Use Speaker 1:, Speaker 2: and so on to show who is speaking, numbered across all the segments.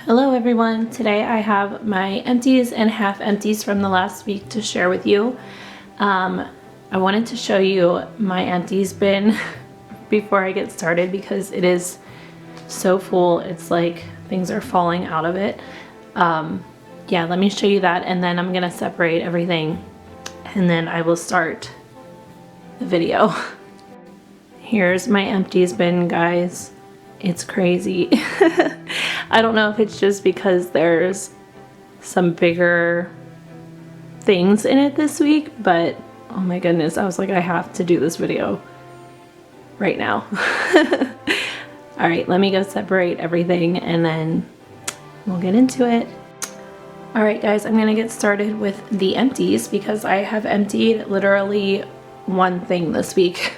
Speaker 1: Hello everyone, today I have my empties and half empties from the last week to share with you. I wanted to show you my empties bin before I get started because it is so full. It's like things are falling out of it. Yeah, let me show you that and then I'm gonna separate everything and then I will start the video. Here's my empties bin, guys. It's crazy. I don't know if it's just because there's some bigger things in it this week, but oh my goodness, I was like, I have to do this video right now. All right, let me go separate everything and then we'll get into it. All right, guys, I'm gonna get started with the empties because I have emptied literally one thing this week.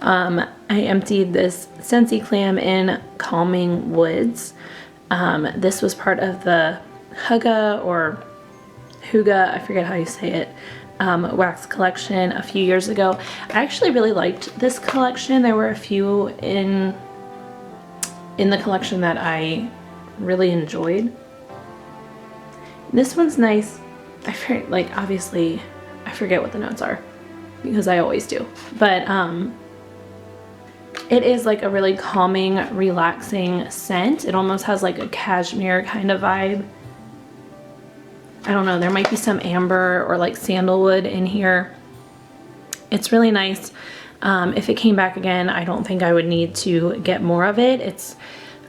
Speaker 1: I emptied this Scentsy clam in Calming Woods. This was part of the Huga or Huga, I forget how you say it, wax collection a few years ago. I actually really liked this collection. There were a few in the collection that I really enjoyed. This one's nice. I forget, like, obviously I forget what the notes are because I always do, but it is like a really calming, relaxing scent. It almost has like a cashmere kind of vibe. I don't know, there might be some amber or like sandalwood in here. It's really nice. If it came back again, I don't think I would need to get more of it. It's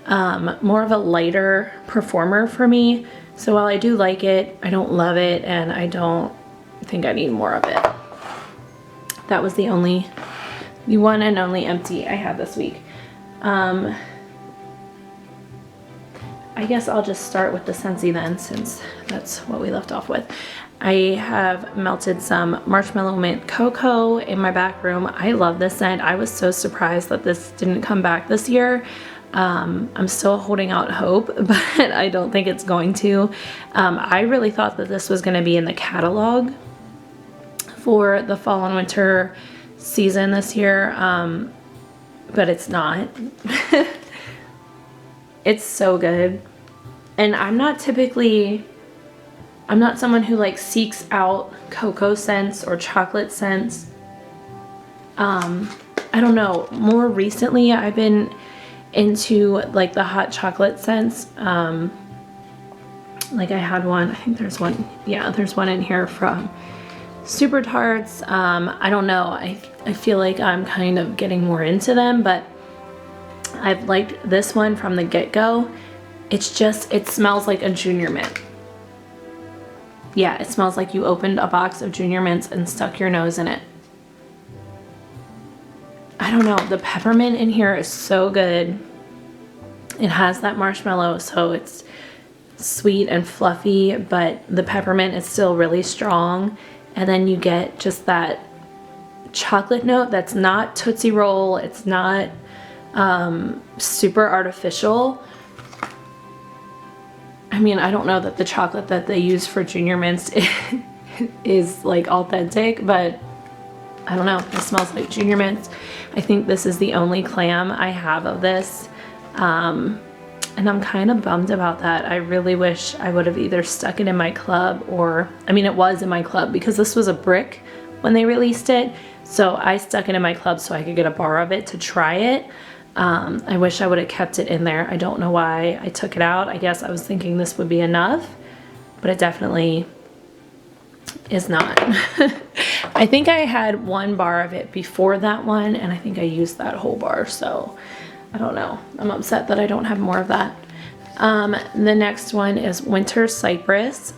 Speaker 1: more of a lighter performer for me. So while I do like it, I don't love it and I don't think I need more of it. That was the one and only empty I had this week. I guess I'll just start with the Scentsy then, since that's what we left off with. I have melted some marshmallow mint cocoa in my back room. I love this scent. I was so surprised that this didn't come back this year. I'm still holding out hope, but I don't think it's going to. I really thought that this was going to be in the catalog for the fall and winter season this year, but it's not. It's so good. And I'm not someone who like seeks out cocoa scents or chocolate scents. I don't know, more recently I've been into like the hot chocolate scents. Like I had one, I think there's one, yeah, there's one in here from Super Tarts. I don't know, I feel like I'm kind of getting more into them, but I've liked this one from the get-go. It's just, it smells like a Junior Mint. Yeah, it smells like you opened a box of Junior Mints and stuck your nose in it. I don't know, the peppermint in here is so good. It has that marshmallow, so it's sweet and fluffy, but the peppermint is still really strong. And then you get just that chocolate note that's not Tootsie Roll. It's not super artificial. I mean, I don't know that the chocolate that they use for Junior Mints is like authentic, but I don't know. It smells like Junior Mints. I think this is the only clam I have of this. And I'm kind of bummed about that. I really wish I would have either stuck it in my club or, I mean, it was in my club because this was a brick when they released it. So I stuck it in my club so I could get a bar of it to try it. I wish I would have kept it in there. I don't know why I took it out. I guess I was thinking this would be enough, but it definitely is not. I think I had one bar of it before that one, and I think I used that whole bar, so I don't know. I'm upset that I don't have more of that. The next one is Winter Cypress.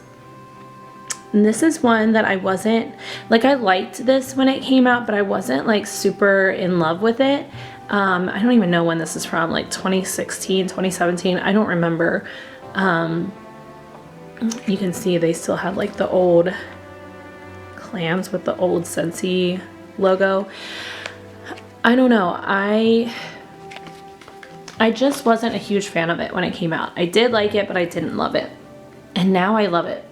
Speaker 1: And this is one that I wasn't, like, I liked this when it came out, but I wasn't like super in love with it. I don't even know when this is from, like 2016, 2017, I don't remember. You can see they still have like the old clams with the old Scentsy logo. I don't know, I just wasn't a huge fan of it when it came out. I did like it, but I didn't love it. And now I love it.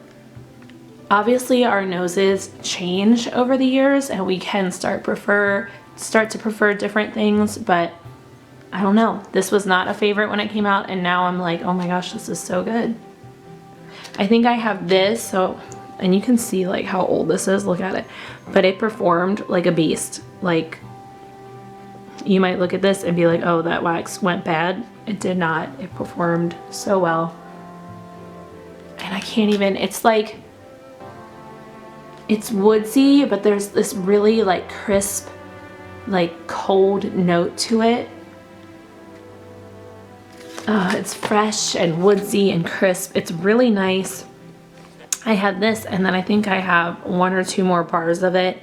Speaker 1: Obviously our noses change over the years and we can start to prefer different things, but I don't know. This was not a favorite when it came out, and now I'm like, oh my gosh, this is so good. I think I have this, so, and you can see like how old this is, look at it. But it performed like a beast. Like, you might look at this and be like, oh, that wax went bad. It did not. It performed so well. And I can't even, it's like, it's woodsy, but there's this really like crisp, like cold note to it. It's fresh and woodsy and crisp. It's really nice. I had this, and then I think I have 1 or 2 more bars of it,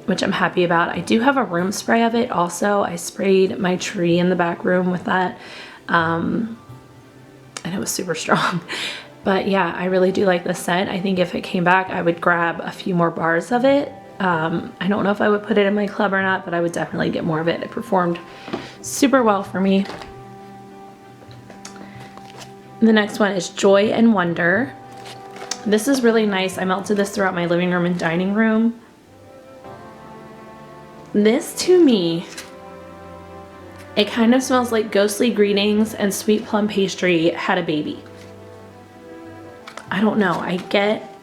Speaker 1: which I'm happy about. I do have a room spray of it also. I sprayed my tree in the back room with that, and it was super strong. But yeah, I really do like this scent. I think if it came back, I would grab a few more bars of it. I don't know if I would put it in my club or not, but I would definitely get more of it. It performed super well for me. The next one is Joy and Wonder. This is really nice. I melted this throughout my living room and dining room. This, to me, it kind of smells like Ghostly Greetings and Sweet Plum Pastry had a baby. I don't know. I get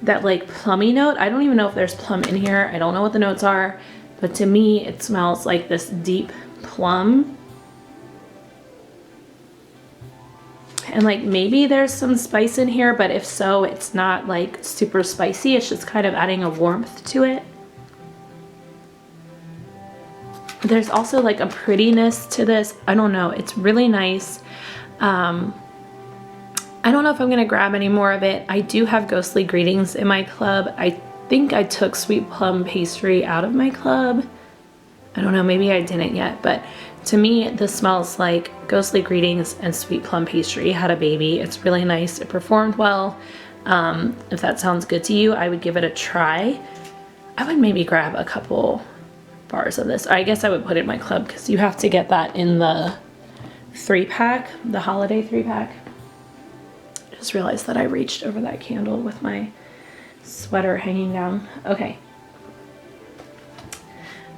Speaker 1: that like plummy note. I don't even know if there's plum in here. I don't know what the notes are, but to me, it smells like this deep plum. And like maybe there's some spice in here, but if so, it's not like super spicy. It's just kind of adding a warmth to it. There's also like a prettiness to this. I don't know. It's really nice. I don't know if I'm gonna grab any more of it. I do have Ghostly Greetings in my club. I think I took Sweet Plum Pastry out of my club. I don't know, maybe I didn't yet, but to me, this smells like Ghostly Greetings and Sweet Plum Pastry had a baby. It's really nice. It performed well. If that sounds good to you, I would give it a try. I would maybe grab a couple bars of this. I guess I would put it in my club because you have to get that in the 3-pack, the holiday 3-pack. Just realized that I reached over that candle with my sweater hanging down. Okay.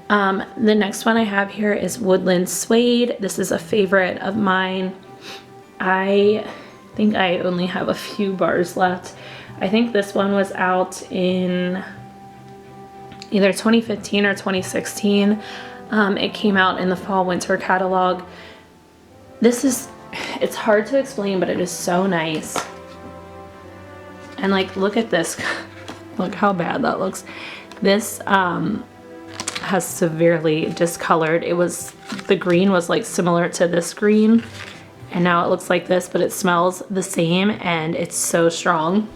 Speaker 1: The next one I have here is Woodland Suede. This is a favorite of mine. I think I only have a few bars left. I think this one was out in either 2015 or 2016. It came out in the fall winter catalog. It's hard to explain, but it is so nice. And like, look at this. Look how bad that looks. This, has severely discolored. The green was like similar to this green, and now it looks like this, but it smells the same and it's so strong.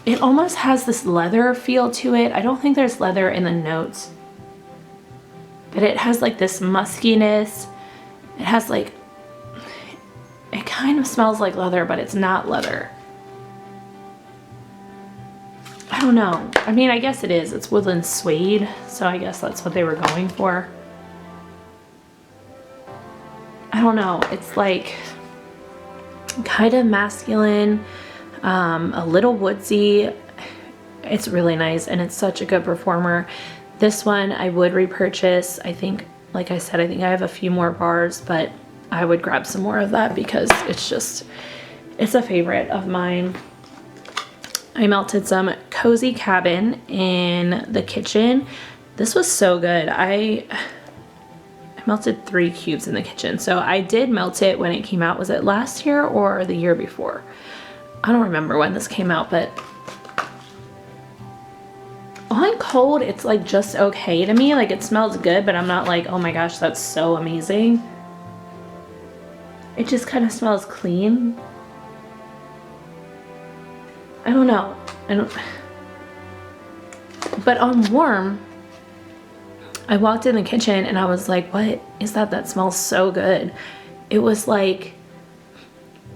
Speaker 1: It almost has this leather feel to it. I don't think there's leather in the notes, but it has like this muskiness. It has like, it kind of smells like leather, but it's not leather. I don't know. I mean, I guess it is. It's Woodland Suede, so I guess that's what they were going for. I don't know. It's like kind of masculine, a little woodsy. It's really nice, and it's such a good performer. This one I would repurchase. I think, like I said, I think I have a few more bars, but I would grab some more of that because it's a favorite of mine. I melted some Cozy Cabin in the kitchen. This was so good. I melted 3 cubes in the kitchen. So I did melt it when it came out. Was it last year or the year before? I don't remember when this came out, but on cold, it's like just okay to me. Like, it smells good, but I'm not like, oh my gosh, that's so amazing. It just kind of smells clean. I don't know. But on warm, I walked in the kitchen and I was like, what is that? That smells so good. It was like,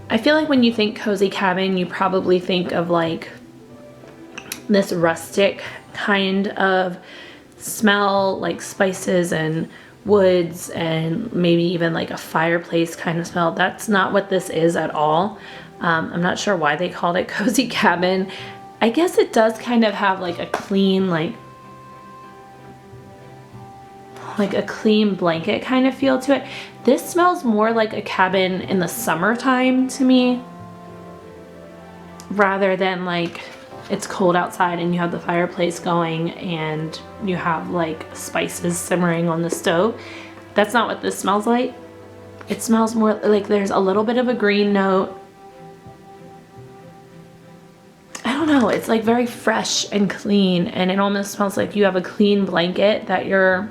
Speaker 1: I feel like when you think Cozy Cabin, you probably think of like this rustic kind of smell, like spices and woods and maybe even like a fireplace kind of smell. That's not what this is at all. I'm not sure why they called it Cozy Cabin. I guess it does kind of have like a clean, like a clean blanket kind of feel to it. This smells more like a cabin in the summertime to me, rather than like it's cold outside and you have the fireplace going and you have like spices simmering on the stove. That's not what this smells like. It smells more like there's a little bit of a green note. I don't know, it's like very fresh and clean, and it almost smells like you have a clean blanket that you're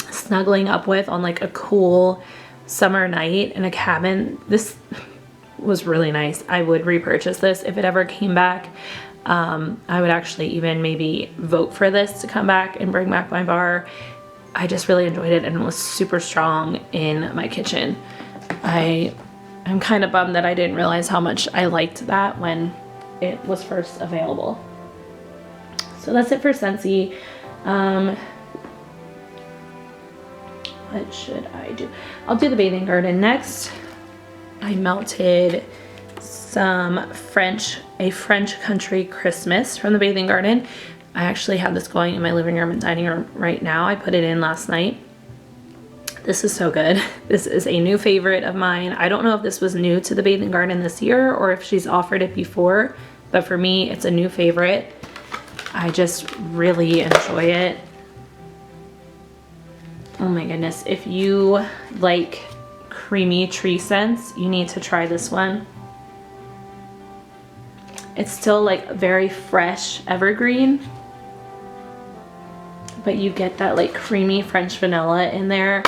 Speaker 1: snuggling up with on like a cool summer night in a cabin. This was really nice. I would repurchase this if it ever came back. I would actually even maybe vote for this to come back and bring back my bar. I just really enjoyed it, and it was super strong in my kitchen. I'm kind of bummed that I didn't realize how much I liked that when it was first available. So that's it for Scentsy. What should I do? I'll do the bathing garden next. I melted some French country Christmas from the bathing garden. I actually have this going in my living room and dining room right now. I put it in last night. This is so good. This is a new favorite of mine. I don't know if this was new to the bathing garden this year or if she's offered it before, but for me, it's a new favorite. I just really enjoy it. Oh my goodness. If you like creamy tree scents, you need to try this one. It's still like very fresh evergreen, but you get that like creamy French vanilla in there.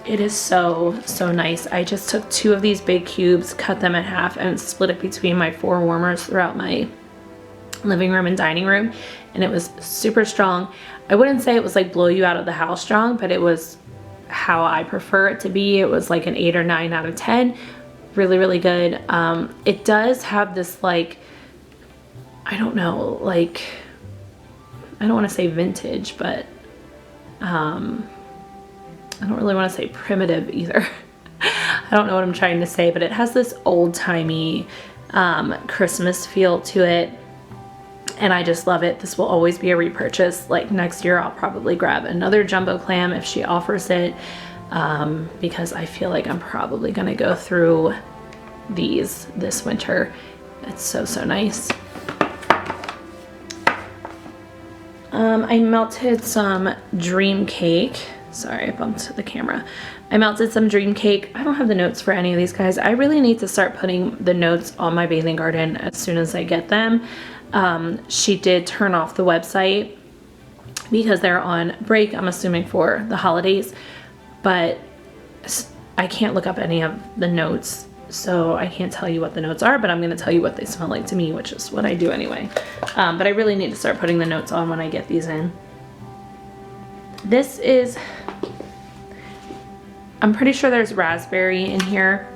Speaker 1: It is so, so nice. I just took 2 of these big cubes, cut them in half, and split it between my 4 warmers throughout my living room and dining room, and it was super strong. I wouldn't say it was like blow you out of the house strong, but it was how I prefer it to be. It was like an 8 or 9 out of 10. Really, really good. It does have this like, I don't know, like, I don't want to say vintage, but I don't really want to say primitive either. I don't know what I'm trying to say, but it has this old-timey Christmas feel to it, and I just love it. This will always be a repurchase. Like next year, I'll probably grab another jumbo clam if she offers it, because I feel like I'm probably gonna go through these this winter. It's so, so nice. I melted some dream cake. Sorry, I bumped the camera. I melted some dream cake. I don't have the notes for any of these guys. I really need to start putting the notes on my bathing garden as soon as I get them. She did turn off the website because they're on break, I'm assuming for the holidays, but I can't look up any of the notes, so I can't tell you what the notes are, but I'm going to tell you what they smell like to me, which is what I do anyway. But I really need to start putting the notes on when I get these in. This is, I'm pretty sure there's raspberry in here.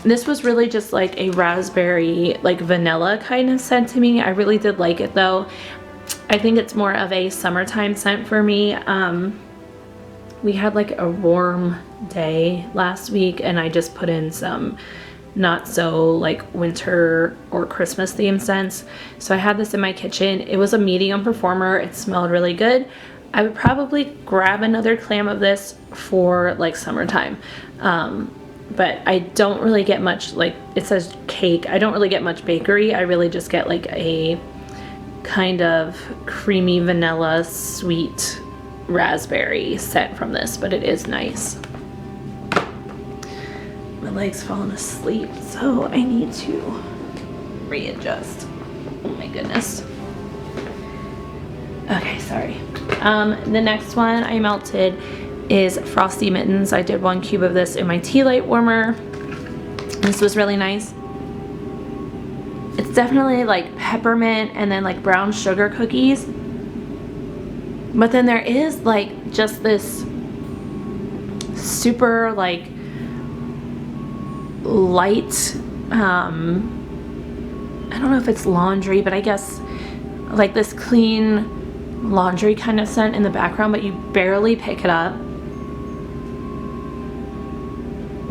Speaker 1: This was really just like a raspberry, like vanilla kind of scent to me. I really did like it though. I think it's more of a summertime scent for me. We had like a warm day last week, and I just put in some not so like winter or Christmas themed scents. So I had this in my kitchen. It was a medium performer. It smelled really good. I would probably grab another clam of this for like summertime. But I don't really get much, like it says cake, I don't really get much bakery. I really just get like a kind of creamy vanilla sweet raspberry scent from this, but it is nice. My leg's falling asleep, so I need to readjust. Oh my goodness. Okay, sorry. The next one I melted is Frosty Mittens. I did 1 cube of this in my tea light warmer. This was really nice. It's definitely like peppermint and then like brown sugar cookies. But then there is like just this super like light, I don't know if it's laundry, but I guess like this clean laundry kind of scent in the background, but you barely pick it up.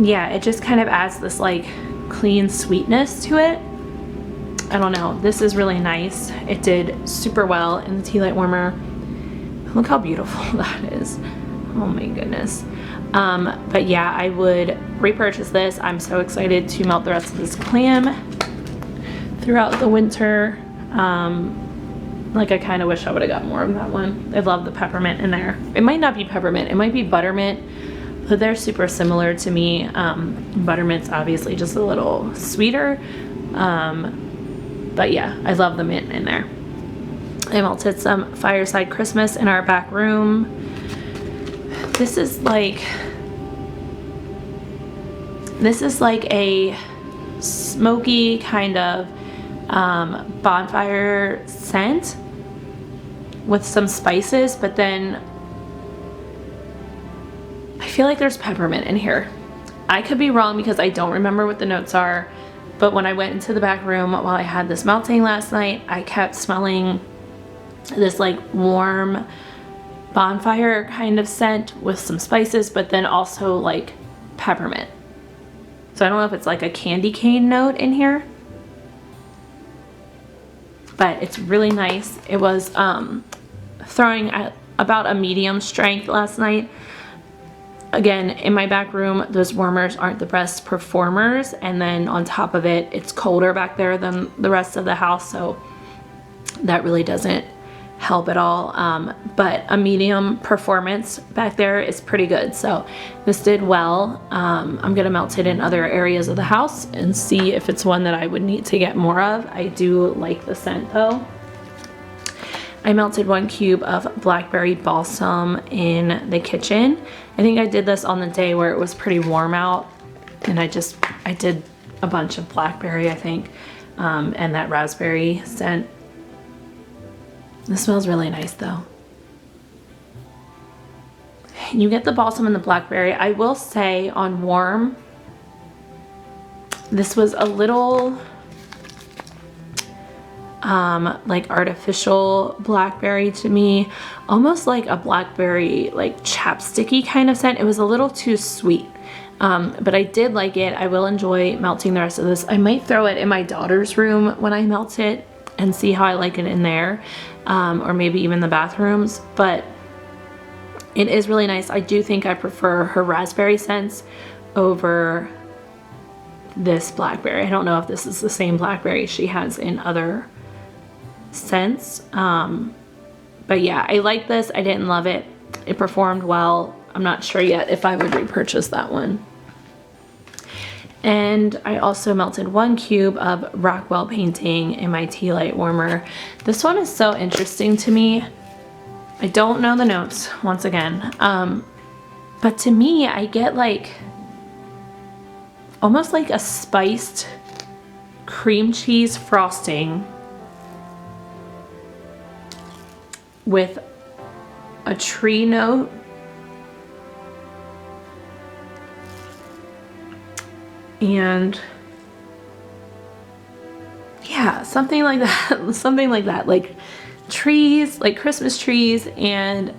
Speaker 1: Yeah, it just kind of adds this like clean sweetness to it. I don't know, this is really nice. It did super well in the tea light warmer. Look how beautiful that is. Oh my goodness. But yeah, I would repurchase this. I'm so excited to melt the rest of this clam throughout the winter. Like I kind of wish I would have got more of that one. I love the peppermint in there. It might not be peppermint, it might be buttermint, but they're super similar to me. Buttermint's obviously just a little sweeter. But yeah, I love the mint in there. I melted some Fireside Christmas in our back room. This is like a smoky kind of bonfire scent with some spices, but then I feel like there's peppermint in here. I could be wrong because I don't remember what the notes are, but when I went into the back room while I had this melting last night, I kept smelling this like warm bonfire kind of scent with some spices, but then also like peppermint. So I don't know if it's like a candy cane note in here, but it's really nice. It was throwing at about a medium strength last night. Again, in my back room, those warmers aren't the best performers, and then on top of it, it's colder back there than the rest of the house, so that really doesn't help at all. But a medium performance back there is pretty good, so this did well. I'm gonna melt it in other areas of the house and see if it's one that I would need to get more of. I do like the scent though. I melted 1 cube of blackberry balsam in the kitchen. I think I did this on the day where it was pretty warm out, and I did a bunch of blackberry, I think, and that raspberry scent. This smells really nice though. You get the balsam and the blackberry. I will say on warm, this was a little like artificial blackberry to me, almost like a blackberry like chapsticky kind of scent. It was a little too sweet, but I did like it. I will enjoy melting the rest of this. I might throw it in my daughter's room when I melt it and see how I like it in there, or maybe even the bathrooms, but it is really nice. I do think I prefer her raspberry scents over this blackberry. I don't know if this is the same blackberry she has in other scents, but yeah, I like this. I didn't love it. It performed well. I'm not sure yet if I would repurchase that one. And I also melted 1 cube of Rockwell painting in my tea light warmer. This one is so interesting to me. I don't know the notes once again, but to me I get like almost like a spiced cream cheese frosting with a tree note and yeah, something like that, like trees, like Christmas trees, and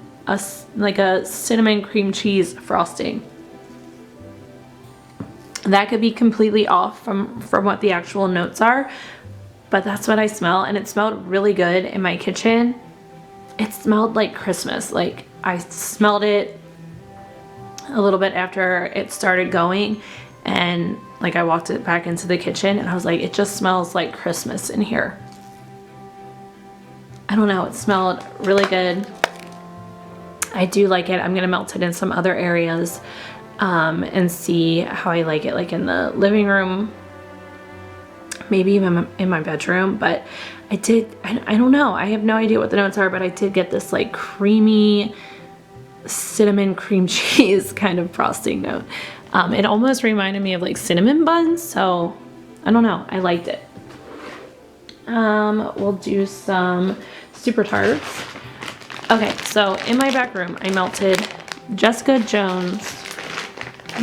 Speaker 1: like a cinnamon cream cheese frosting. That could be completely off from what the actual notes are, but that's what I smell, and it smelled really good in my kitchen. It smelled like Christmas. Like I smelled it a little bit after it started going, and like I walked it back into the kitchen and I was like, it just smells like Christmas in here. I don't know, it smelled really good. I do like it. I'm gonna melt it in some other areas and see how I like it, like in the living room, maybe even in my bedroom. But I don't know, I have no idea what the notes are, but I did get this like creamy cinnamon cream cheese kind of frosting note. It almost reminded me of like cinnamon buns, so I don't know, I liked it. We'll do some super tarts. Okay, so in my back room, I melted Jessica Jones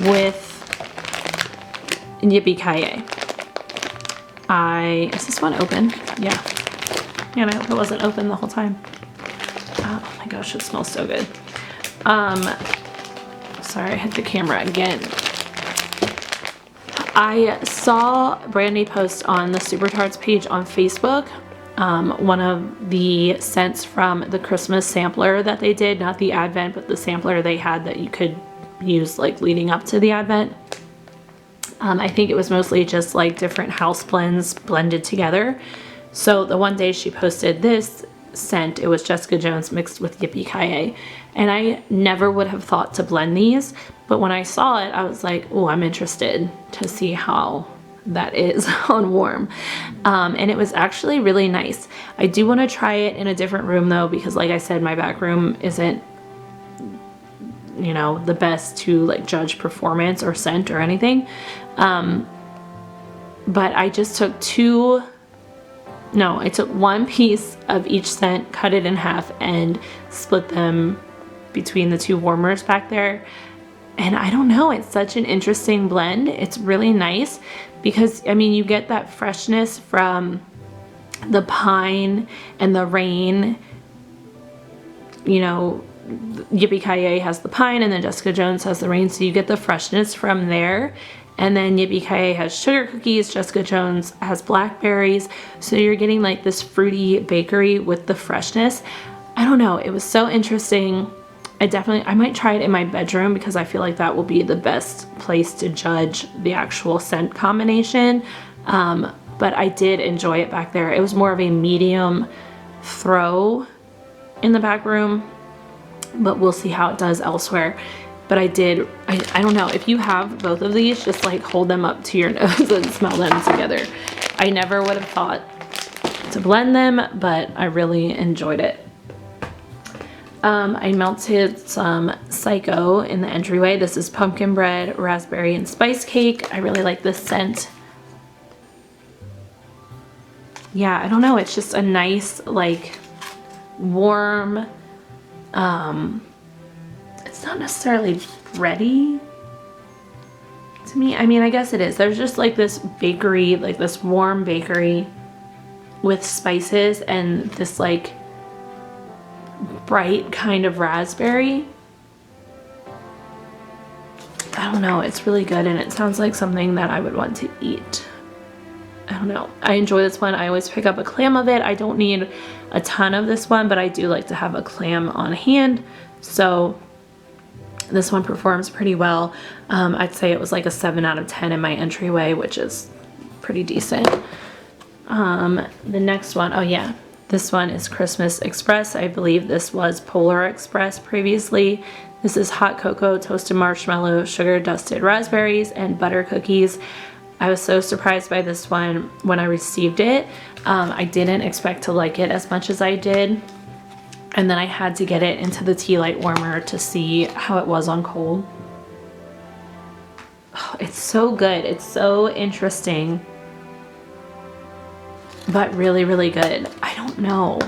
Speaker 1: with Yippee-Ki-Yay. Is this one open? Yeah. And I hope it wasn't open the whole time. Oh my gosh, it smells so good. Sorry, I hit the camera again. I saw Brandy post on the Super Tarts page on Facebook one of the scents from the Christmas sampler that they did, not the Advent, but the sampler they had that you could use like leading up to the Advent. I think it was mostly just like different house blends blended together. So the one day she posted this scent, it was Jessica Jones mixed with Yippee-Ki-Yay. And I never would have thought to blend these, but when I saw it, I was like, oh, I'm interested to see how that is on warm. And it was actually really nice. I do want to try it in a different room though, because like I said, my back room isn't, you know, the best to like judge performance or scent or anything. But I just took I took one piece of each scent, cut it in half, and split them between the two warmers back there. And I don't know, it's such an interesting blend. It's really nice because, I mean, you get that freshness from the pine and the rain. You know, Yippee-Ki-Yay has the pine and then Jessica Jones has the rain, so you get the freshness from there. And then Yippee-Ki-Yay has sugar cookies, Jessica Jones has blackberries, so you're getting like this fruity bakery with the freshness. I don't know, it was so interesting. I might try it in my bedroom because I feel like that will be the best place to judge the actual scent combination. But I did enjoy it back there. It was more of a medium throw in the back room, but we'll see how it does elsewhere. But I don't know, if you have both of these, just like hold them up to your nose and smell them together. I never would have thought to blend them, but I really enjoyed it. I melted some Psycho in the entryway. This is pumpkin bread, raspberry, and spice cake. I really like this scent. Yeah, I don't know, it's just a nice, like, warm, it's not necessarily bready to me. I mean, I guess it is. There's just like this bakery, like this warm bakery with spices and this like bright kind of raspberry. I don't know, it's really good and it sounds like something that I would want to eat. I don't know. I enjoy this one. I always pick up a clam of it. I don't need a ton of this one, but I do like to have a clam on hand. So this one performs pretty well. I'd say it was like a 7 out of 10 in my entryway, which is pretty decent. The next one, oh yeah, this one is Christmas Express. I believe this was Polar Express previously. This is hot cocoa, toasted marshmallow, sugar dusted raspberries, and butter cookies. I was so surprised by this one when I received it. I didn't expect to like it as much as I did. And then I had to get it into the tea light warmer to see how it was on cold. Oh, it's so good. It's so interesting. But really, really good. I don't know.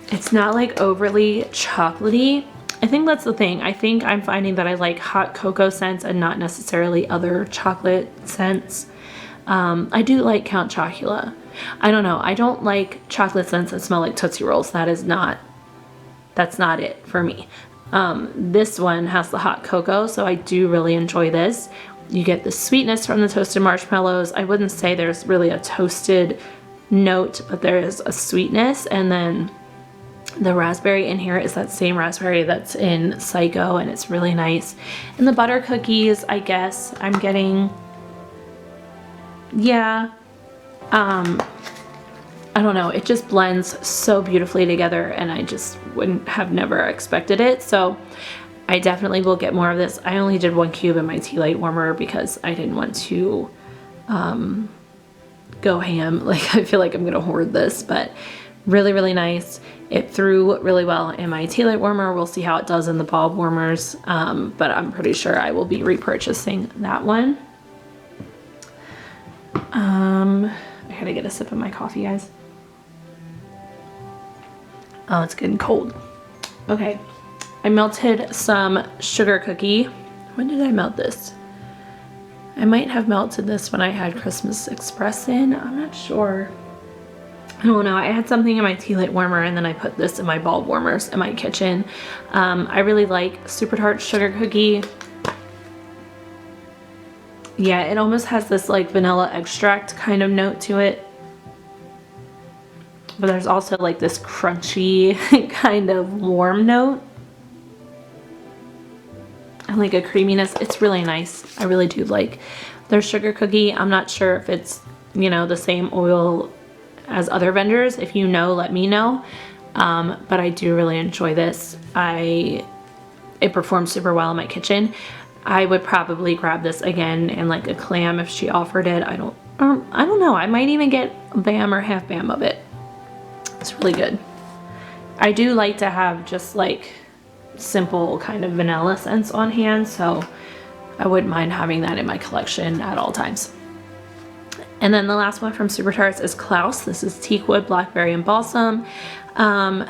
Speaker 1: It's not like overly chocolatey. I think that's the thing. I think I'm finding that I like hot cocoa scents and not necessarily other chocolate scents. I do like Count Chocula. I don't know. I don't like chocolate scents that smell like Tootsie Rolls. That's not it for me. This one has the hot cocoa, so I do really enjoy this. You get the sweetness from the toasted marshmallows. I wouldn't say there's really a toasted note, but there is a sweetness. And then the raspberry in here is that same raspberry that's in Psycho, and it's really nice. And the butter cookies, I guess I'm getting, yeah, I don't know, it just blends so beautifully together and I just wouldn't have never expected it. So I definitely will get more of this. I only did 1 cube in my tea light warmer because I didn't want to go ham. Like, I feel like I'm gonna hoard this, but really, really nice. It threw really well in my tea light warmer. We'll see how it does in the bulb warmers, but I'm pretty sure I will be repurchasing that one. I gotta get a sip of my coffee, guys. Oh, it's getting cold. Okay, I melted some sugar cookie. When did I melt this? I might have melted this when I had Christmas Express in. I'm not sure. I don't know. I had something in my tea light warmer and then I put this in my bulb warmers in my kitchen. I really like Super Tarts sugar cookie. Yeah, it almost has this like vanilla extract kind of note to it. But there's also like this crunchy kind of warm note. And like a creaminess. It's really nice. I really do like their sugar cookie. I'm not sure if it's, you know, the same oil as other vendors. If you know, let me know. But I do really enjoy this. It performs super well in my kitchen. I would probably grab this again in like a clam if she offered it. I don't know. I might even get a bam or half bam of it. It's really good. I do like to have just like simple kind of vanilla scents on hand, so I wouldn't mind having that in my collection at all times. And then the last one from Super Tarts is Klaus. This is teakwood, blackberry, and balsam. I'm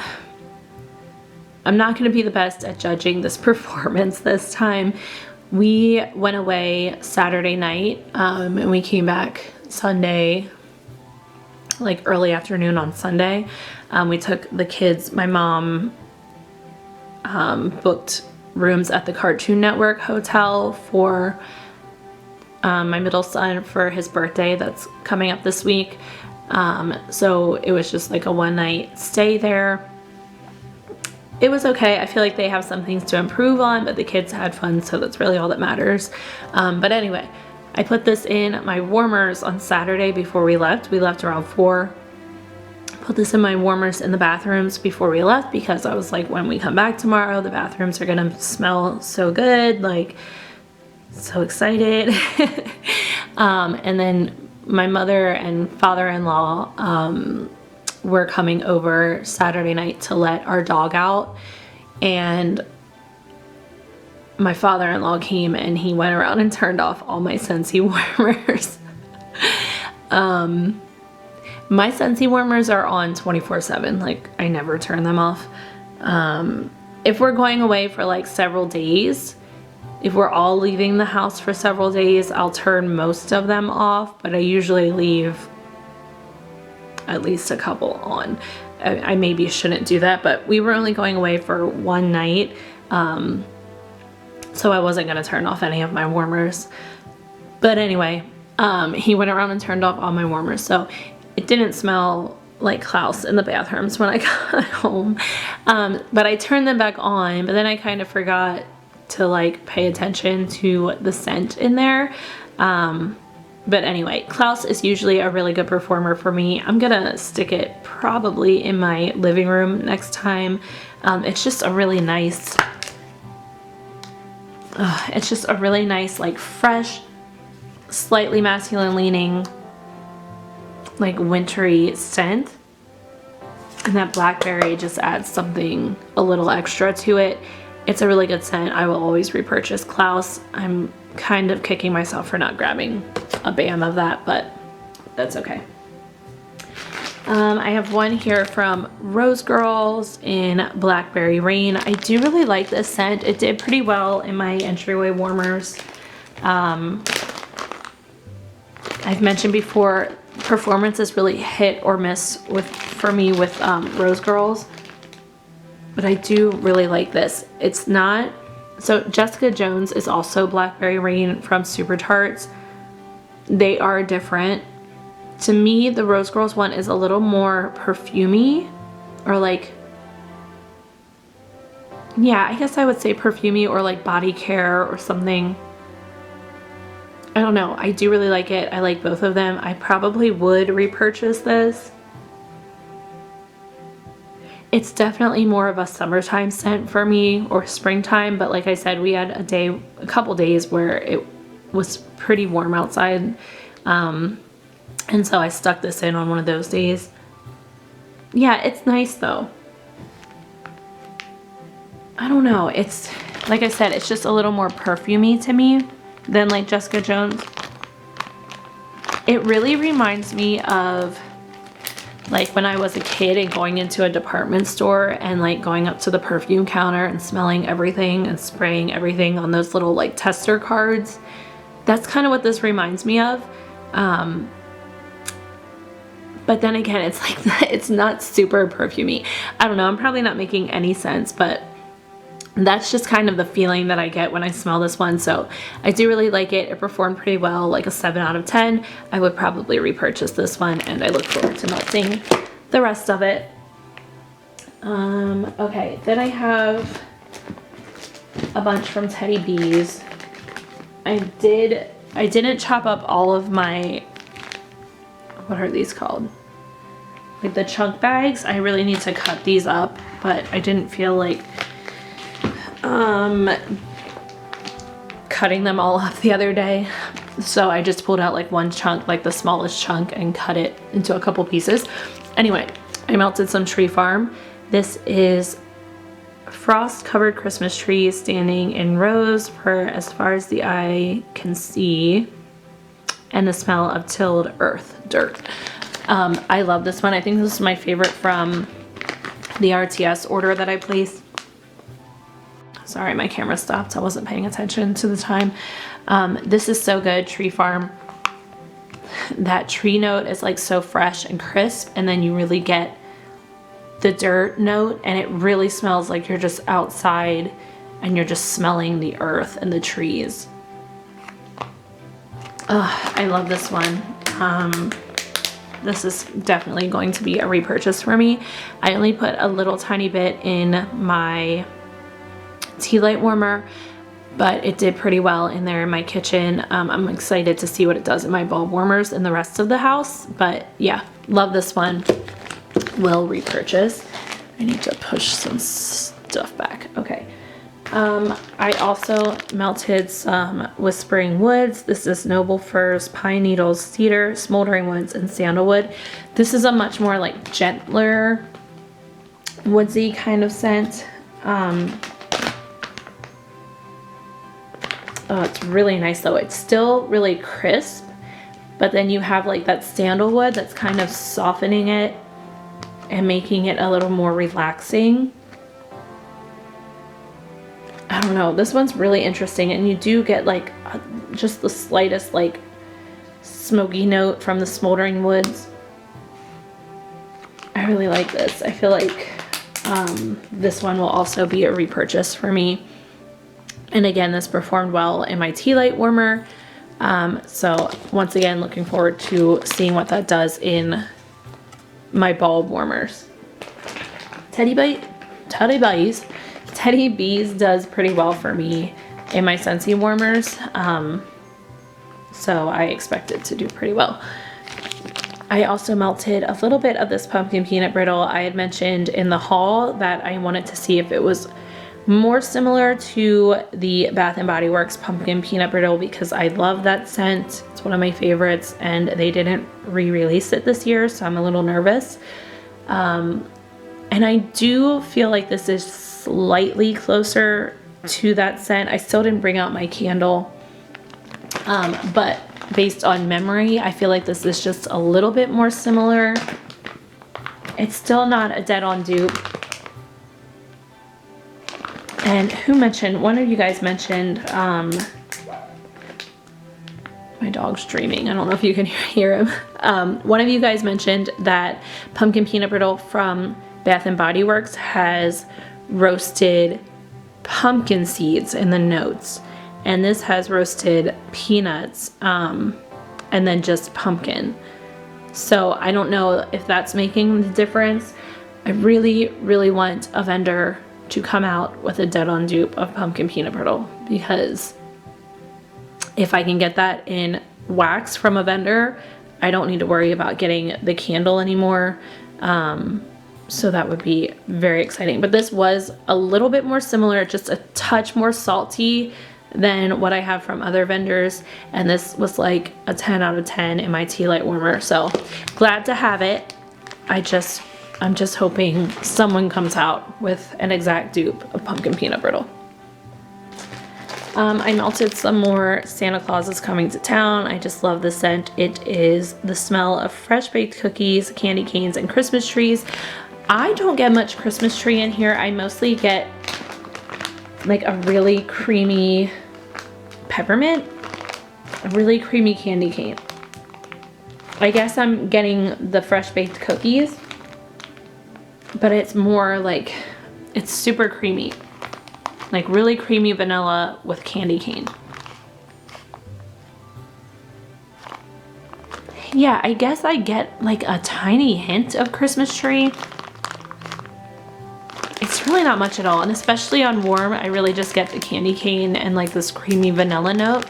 Speaker 1: not going to be the best at judging this performance this time. We went away Saturday night and we came back Sunday, like early afternoon on Sunday. We took the kids, my mom booked rooms at the Cartoon Network Hotel for my middle son for his birthday that's coming up this week. So it was just like a one night stay there. It was okay. I feel like they have some things to improve on, but the kids had fun, so that's really all that matters. But anyway, I put this in my warmers on Saturday before we left. We left around 4. Put this in my warmers in the bathrooms before we left because I was like, when we come back tomorrow, the bathrooms are gonna smell so good, like so excited. And then my mother and father-in-law were coming over Saturday night to let our dog out, and my father-in-law came and he went around and turned off all my Scentsy warmers. My Scentsy warmers are on 24/7, like I never turn them off. If we're going away for like several days, if we're all leaving the house for several days, I'll turn most of them off, but I usually leave at least a couple on. I maybe shouldn't do that, but we were only going away for one night, so I wasn't gonna turn off any of my warmers. But anyway, he went around and turned off all my warmers, so it didn't smell like Klaus in the bathrooms when I got home. But I turned them back on, but then I kind of forgot to like pay attention to the scent in there. But anyway, Klaus is usually a really good performer for me. I'm gonna stick it probably in my living room next time. It's just a really nice, like fresh, slightly masculine leaning, like wintry scent. And that blackberry just adds something a little extra to it. It's a really good scent. I will always repurchase Klaus. I'm kind of kicking myself for not grabbing a bam of that, but that's okay. I have one here from Rose Girls in Blackberry Rain. I do really like this scent. It did pretty well in my entryway warmers. I've mentioned before, performance is really hit or miss for me with Rose Girls, but I do really like this. It's not, so Jessica Jones is also Blackberry Rain from Super Tarts. They are different. To me, the Rose Girls one is a little more perfumey, or like, yeah, I guess I would say perfumey or like body care or something. I don't know. I do really like it. I like both of them. I probably would repurchase this. It's definitely more of a summertime scent for me, or springtime, but like I said, we had a couple days where it was pretty warm outside. And so I stuck this in on one of those days. Yeah, it's nice though. I don't know. It's, like I said, it's just a little more perfumey to me than like Jessica Jones. It really reminds me of like when I was a kid and going into a department store and like going up to the perfume counter and smelling everything and spraying everything on those little like tester cards. That's kind of what this reminds me of. But then again, it's like, it's not super perfumey. I don't know, I'm probably not making any sense, but That's just kind of the feeling that I get when I smell this one. So I do really like it. It performed pretty well, like a 7 out of 10. I would probably repurchase this one, and I look forward to melting the rest of it. Okay, then I have a bunch from Teddy Bees. I didn't chop up all of my, what are these called? Like the chunk bags. I really need to cut these up, but I didn't feel like cutting them all up the other day. So I just pulled out like one chunk, like the smallest chunk, and cut it into a couple pieces. Anyway, I melted some Tree Farm. This is frost covered Christmas trees standing in rows for as far as the eye can see, and the smell of tilled earth, dirt. I love this one. I think this is my favorite from the RTS order that I placed. Sorry, my camera stopped. I wasn't paying attention to the time. This is so good, Tree Farm. That tree note is like so fresh and crisp, and then you really get the dirt note, and it really smells like you're just outside and you're just smelling the earth and the trees. I love this one. This is definitely going to be a repurchase for me. I only put a little tiny bit in my tea light warmer, but it did pretty well in there in my kitchen. I'm excited to see what it does in my bulb warmers in the rest of the house, but yeah, love this one. Will repurchase. I need to push some stuff back. Okay. I also melted some Whispering Woods. This is Noble Firs, Pine Needles, Cedar, Smoldering Woods, and Sandalwood. This is a much more like gentler woodsy kind of scent. Oh, it's really nice though. It's still really crisp, but then you have like that sandalwood that's kind of softening it and making it a little more relaxing. I don't know, this one's really interesting, and you do get like just the slightest like smoky note from the Smoldering Woods. I really like this. I feel like this one will also be a repurchase for me. And again, this performed well in my tea light warmer. So once again, looking forward to seeing what that does in my bulb warmers. Teddy Bees does pretty well for me in my Scentsy warmers. So I expect it to do pretty well. I also melted a little bit of this pumpkin peanut brittle. I had mentioned in the haul that I wanted to see if it was more similar to the Bath & Body Works pumpkin peanut brittle, because I love that scent. It's one of my favorites, and they didn't re-release it this year, so I'm a little nervous. And I do feel like this is slightly closer to that scent. I still didn't bring out my candle, but based on memory, I feel like this is just a little bit more similar. It's still not a dead-on dupe. And who mentioned, one of you guys mentioned, my dog's dreaming. I don't know if you can hear him. One of you guys mentioned that pumpkin peanut brittle from Bath & Body Works has roasted pumpkin seeds in the notes. And this has roasted peanuts, and then just pumpkin. So I don't know if that's making the difference. I really, really want a vendor to come out with a dead-on dupe of pumpkin peanut brittle, because if I can get that in wax from a vendor, I don't need to worry about getting the candle anymore. So that would be very exciting. But this was a little bit more similar, just a touch more salty than what I have from other vendors. And this was like a 10 out of 10 in my tea light warmer. So glad to have it. I'm just hoping someone comes out with an exact dupe of pumpkin peanut brittle. I melted some more Santa Claus is Coming to Town. I just love the scent. It is the smell of fresh baked cookies, candy canes, and Christmas trees. I don't get much Christmas tree in here. I mostly get like a really creamy peppermint, a really creamy candy cane. I guess I'm getting the fresh baked cookies, but it's more like, it's super creamy. like really creamy vanilla with candy cane. Yeah, I guess I get like a tiny hint of Christmas tree. It's really not much at all, and especially on warm, I really just get the candy cane and like this creamy vanilla note.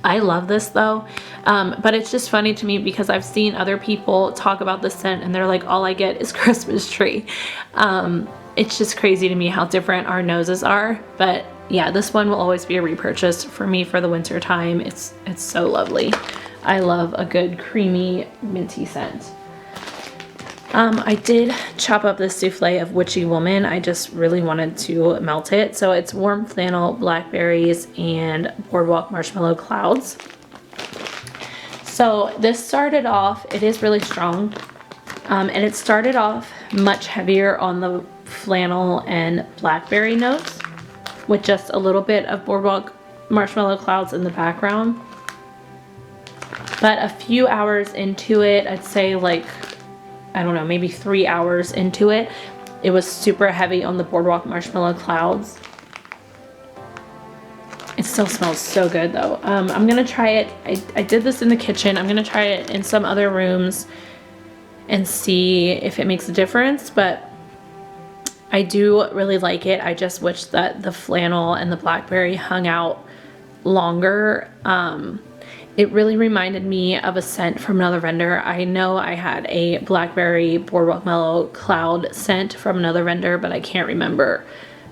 Speaker 1: I love this though, but it's just funny to me because I've seen other people talk about this scent and they're like, all I get is Christmas tree. It's just crazy to me how different our noses are, but yeah, this one will always be a repurchase for me for the winter time. It's so lovely. I love a good creamy minty scent. I did chop up this souffle of Witchy Woman. I just really wanted to melt it. So it's warm flannel, blackberries, and boardwalk marshmallow clouds. So this started off, it is really strong, and it started off much heavier on the flannel and blackberry notes with just a little bit of boardwalk marshmallow clouds in the background. But a few hours into it, I'd say like, I don't know, maybe 3 hours into it, it was super heavy on the boardwalk marshmallow clouds. It still smells so good though. I'm gonna try it. I did this in the kitchen. I'm gonna try it in some other rooms and see if it makes a difference, but I do really like it. I just wish that the flannel and the blackberry hung out longer. It really reminded me of a scent from another vendor. I know I had a blackberry boardwalk mellow cloud scent from another vendor, but I can't remember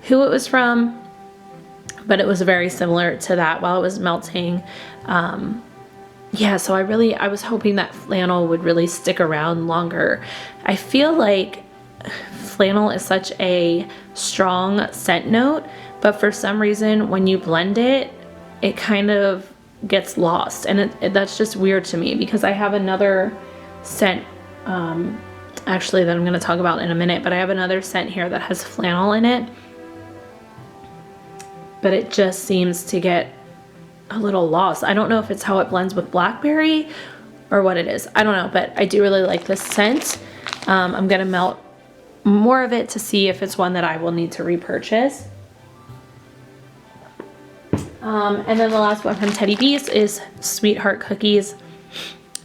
Speaker 1: who it was from. But it was very similar to that while it was melting. Yeah, so I was hoping that flannel would really stick around longer. I feel like flannel is such a strong scent note, but for some reason when you blend it, it kind of gets lost, and that's just weird to me because I have another scent actually that I'm going to talk about in a minute, but I have another scent here that has flannel in it, but it just seems to get a little lost. I don't know if it's how it blends with blackberry or what it is. I don't know, but I do really like this scent. I'm going to melt more of it to see if it's one that I will need to repurchase. And then the last one from Teddy Bees is Sweetheart Cookies.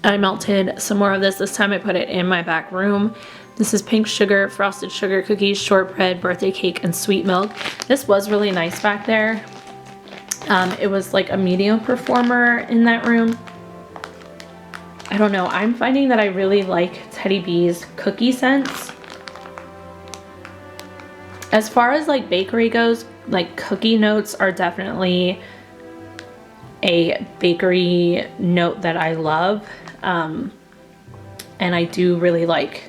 Speaker 1: I melted some more of this. This time I put it in my back room. This is pink sugar, frosted sugar cookies, shortbread, birthday cake, and sweet milk. This was really nice back there. It was like a medium performer in that room. I don't know. I'm finding that I really like Teddy Bees cookie scents. As far as like bakery goes, like cookie notes are definitely a bakery note that I love. And I do really like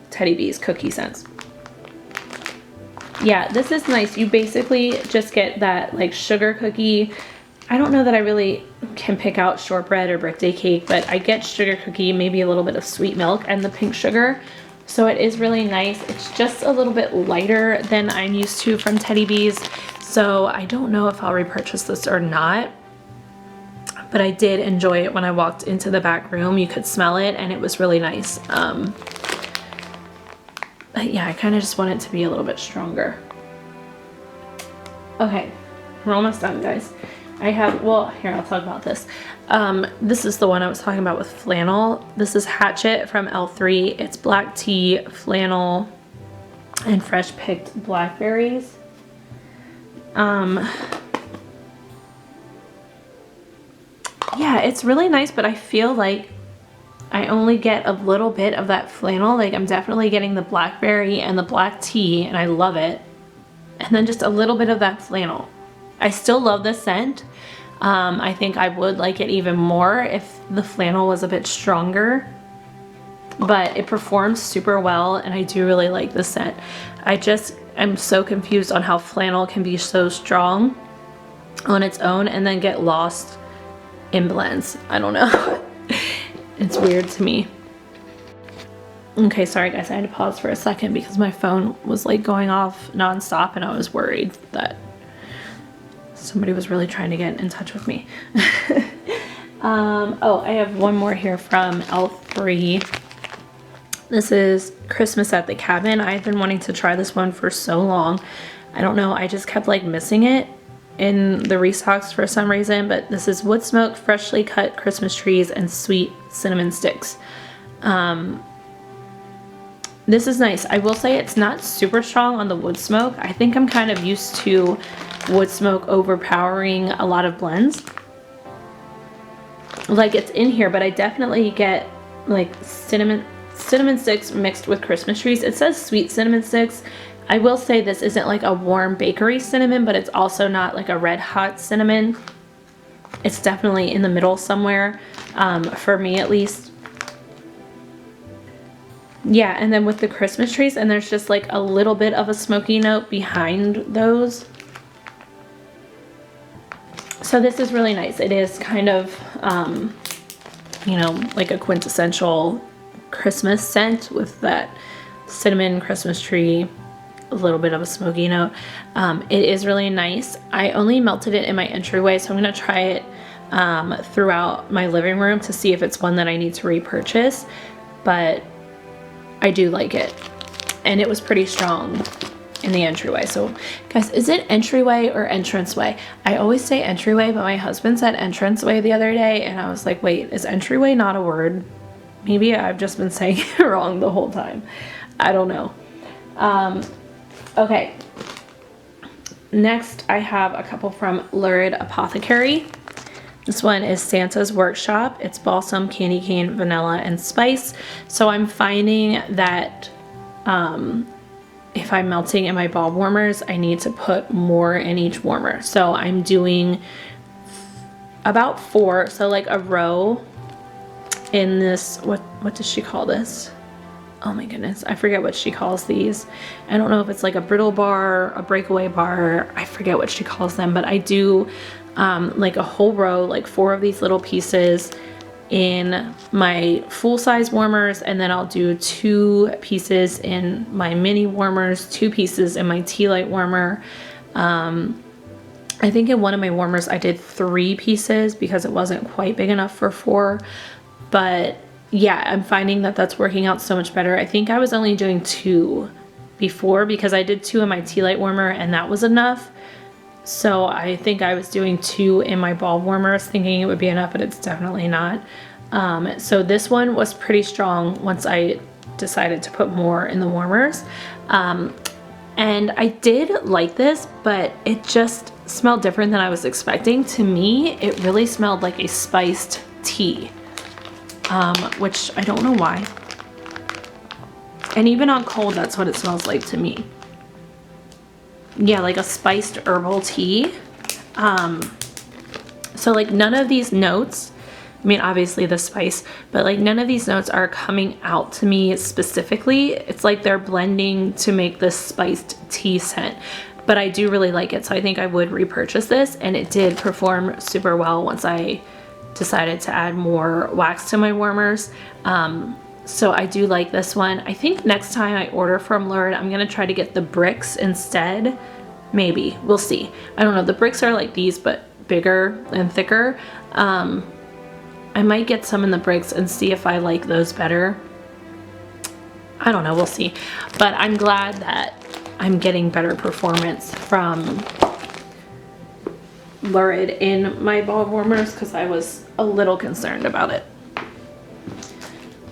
Speaker 1: Teddy Bees cookie scents. Yeah, this is nice. You basically just get that like sugar cookie. I don't know that I really can pick out shortbread or birthday cake, but I get sugar cookie, maybe a little bit of sweet milk and the pink sugar. So it is really nice. It's just a little bit lighter than I'm used to from Teddy Bees. So I don't know if I'll repurchase this or not. But I did enjoy it when I walked into the back room. You could smell it and it was really nice. But yeah, I kind of just want it to be a little bit stronger. Okay, we're almost done, guys. I have, well, here, I'll talk about this. This is the one I was talking about with flannel. This is Hatchet from L3. It's black tea, flannel, and fresh picked blackberries. Yeah, it's really nice, but I feel like I only get a little bit of that flannel. Like I'm definitely getting the blackberry and the black tea, and I love it. And then just a little bit of that flannel. I still love this scent. I think I would like it even more if the flannel was a bit stronger, but it performs super well and I do really like this scent. I'm so confused on how flannel can be so strong on its own and then get lost in blends. I don't know. It's weird to me. Okay, sorry guys, I had to pause for a second because my phone was like going off nonstop and I was worried that somebody was really trying to get in touch with me. Oh, I have one more here from L3. This is Christmas at the Cabin. I've been wanting to try this one for so long. I don't know, I just kept like missing it in the restocks for some reason, but this is wood smoke, freshly cut Christmas trees, and sweet cinnamon sticks. This is nice. I will say it's not super strong on the wood smoke. I think I'm kind of used to wood smoke overpowering a lot of blends. Like it's in here, but I definitely get like cinnamon sticks mixed with Christmas trees. It says sweet cinnamon sticks. I will say this isn't like a warm bakery cinnamon, but it's also not like a red hot cinnamon. It's definitely in the middle somewhere, for me at least. Yeah, and then with the Christmas trees, and there's just like a little bit of a smoky note behind those. So this is really nice. It is kind of, you know, like a quintessential Christmas scent with that cinnamon Christmas tree, a little bit of a smoky note. It is really nice. I only melted it in my entryway, so I'm gonna try it throughout my living room to see if it's one that I need to repurchase, but I do like it, and it was pretty strong in the entryway. So guys, is it entryway or entranceway? I always say entryway, but my husband said entranceway the other day, and I was like, wait, is entryway not a word? Maybe I've just been saying it wrong the whole time. I don't know. Okay, next I have a couple from Lurid Apothecary. This one is Santa's Workshop. It's balsam, candy cane, vanilla, and spice. So I'm finding that if I'm melting in my bulb warmers, I need to put more in each warmer. So I'm doing about 4, so like a row in this, what does she call this? Oh my goodness, I forget what she calls these. I don't know if it's like a brittle bar, a breakaway bar, I forget what she calls them, but I do like a whole row, like 4 of these little pieces in my full-size warmers, and then I'll do 2 pieces in my mini warmers, 2 pieces in my tea light warmer. I think in one of my warmers I did 3 pieces because it wasn't quite big enough for 4, but yeah, I'm finding that that's working out so much better. I think I was only doing 2 before because I did 2 in my tea light warmer and that was enough. So I think I was doing 2 in my bulb warmers thinking it would be enough, but it's definitely not. So this one was pretty strong once I decided to put more in the warmers. And I did like this, but it just smelled different than I was expecting. To me, it really smelled like a spiced tea, which I don't know why. And even on cold, that's what it smells like to me. Yeah, like a spiced herbal tea. So like none of these notes, I mean obviously the spice, but like none of these notes are coming out to me specifically. It's like they're blending to make this spiced tea scent. But I do really like it, so I think I would repurchase this, and it did perform super well once I decided to add more wax to my warmers. So I do like this one. I think next time I order from Lurid, I'm gonna try to get the bricks instead. Maybe, we'll see. I don't know, the bricks are like these, but bigger and thicker. I might get some in the bricks and see if I like those better. I don't know, we'll see. But I'm glad that I'm getting better performance from Lurid in my bulb warmers because I was a little concerned about it.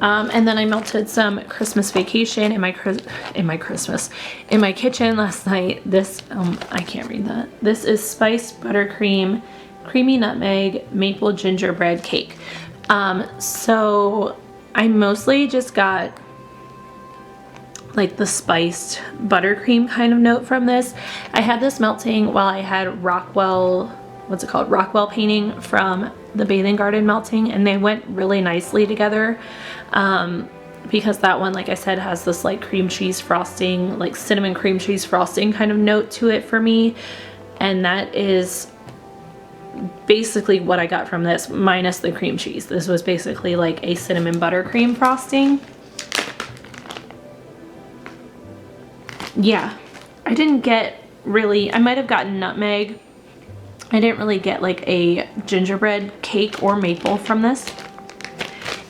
Speaker 1: And then I melted some Christmas Vacation in my kitchen last night. This, I can't read that. This is spiced buttercream, creamy nutmeg, maple gingerbread cake. So I mostly just got like the spiced buttercream kind of note from this. I had this melting while I had Rockwell, what's it called? Rockwell painting from the Bathing Garden melting, and they went really nicely together. Because that one, like I said, has this like cream cheese frosting, like cinnamon cream cheese frosting kind of note to it for me. And that is basically what I got from this, minus the cream cheese. This was basically like a cinnamon buttercream frosting. Yeah, I didn't get really, I might have gotten nutmeg. I didn't really get like a gingerbread cake or maple from this.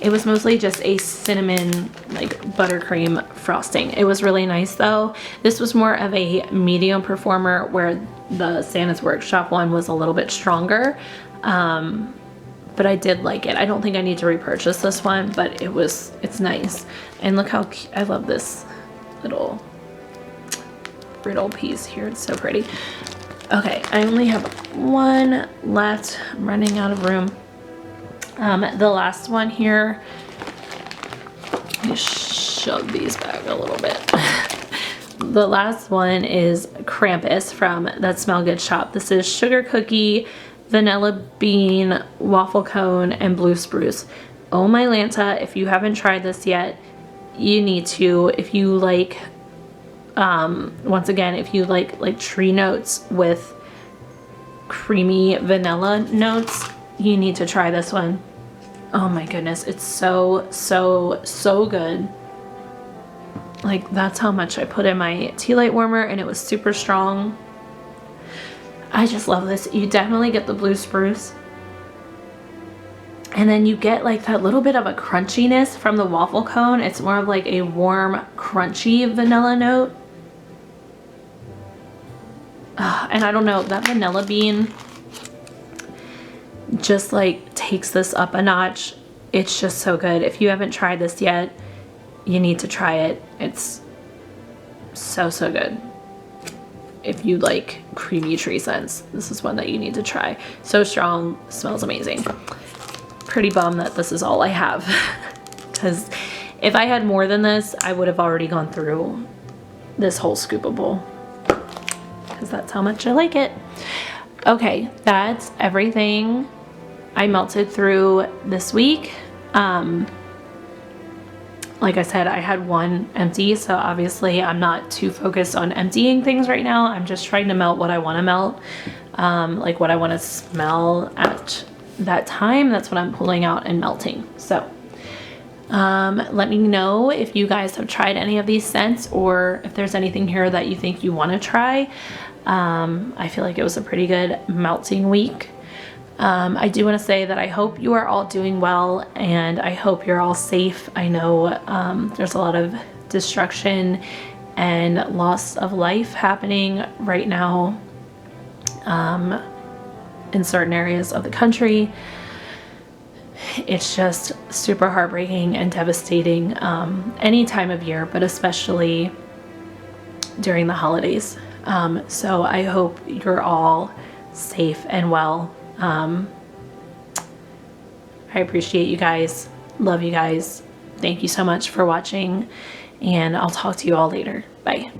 Speaker 1: It was mostly just a cinnamon, like buttercream frosting. It was really nice though. This was more of a medium performer, where the Santa's Workshop one was a little bit stronger. But I did like it. I don't think I need to repurchase this one, but it's nice. And look how cute, I love this little brittle piece here. It's so pretty. Okay, I only have one left. I'm running out of room. The last one here, let me shove these back a little bit. The last one is Krampus from That Smell Good shop. This is sugar cookie, vanilla bean, waffle cone, and blue spruce. Oh my Lanta, if you haven't tried this yet, you need to. If you like, once again, if you like tree notes with creamy vanilla notes, you need to try this one. Oh my goodness, it's so good. Like, that's how much I put in my tea light warmer, and it was super strong. I just love this. You definitely get the blue spruce. And then you get like that little bit of a crunchiness from the waffle cone. It's more of like a warm, crunchy vanilla note. And I don't know, that vanilla bean just like takes this up a notch. It's just so good. If you haven't tried this yet, you need to try it. It's so good. If you like creamy tree scents, this is one that you need to try. So strong, smells amazing. Pretty bummed that this is all I have, because if I had more than this, I would have already gone through this whole scoopable, because that's how much I like it. Okay, that's everything I melted through this week. Like I said, I had one empty, so obviously I'm not too focused on emptying things right now. I'm just trying to melt what I want to melt, like what I want to smell at that time. That's what I'm pulling out and melting. So let me know if you guys have tried any of these scents, or if there's anything here that you think you want to try. I feel like it was a pretty good melting week. I do want to say that I hope you are all doing well, and I hope you're all safe. I know there's a lot of destruction and loss of life happening right now in certain areas of the country. It's just super heartbreaking and devastating any time of year, but especially during the holidays. So I hope you're all safe and well. I appreciate you guys. Love you guys. Thank you so much for watching, and I'll talk to you all later. Bye.